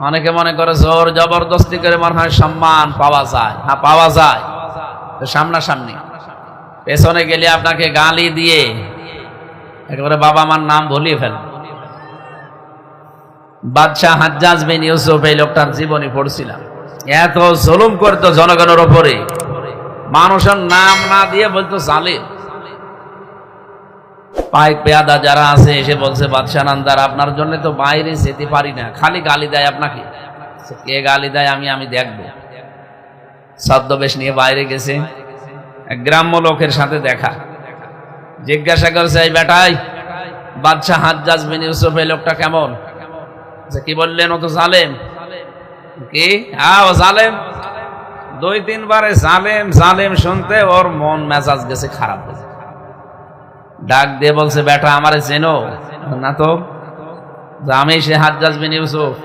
অনেকে মনে করে জোর জবরদস্তি করে মনে হয় সম্মান পাওয়া যায়। হ্যাঁ, পাওয়া যায় সামনাসামনি। পেছনে গেলে আপনাকে গালি দিয়ে একেবারে বাবা মার নাম ভুলিয়ে ফেলে। বাদশাহ হাজ্জাজ বিন ইউসুফ, এই লোকটার জীবনী পড়ছিলাম। এত জুলুম করতো জনগণের উপরে, মানুষের নাম না দিয়ে বলতো জালিম। পাইক পেয়াদা যারা আছে এসে বলছে, বাদশাহ নান্দার আপনার জন্য তো বাইরে যেতে পারি না, খালি গালি দেয় আপনাকে। কে গালি দেয় আমি দেখবো। ছদ্মবেশ নিয়ে বাইরে গেছে, এক গ্রাম্য লোকের সাথে দেখা। জিজ্ঞাসা করছে, এই বেটাই বাদশাহ হাজ্জাজ বিন ইউসুফ এই লোকটা কেমন? কি বললেন? ও তো জালেম। কি? হ্যাঁ, ও জালেম। 2-3 বারে জালেম জালেম শুনতে ওর মন মেজাজ গেছে খারাপ। ডাক দিয়ে বলছে, বেটা আমারে চেনো না তো? আমি সে হাজ্জাজ বিন ইউসুফ।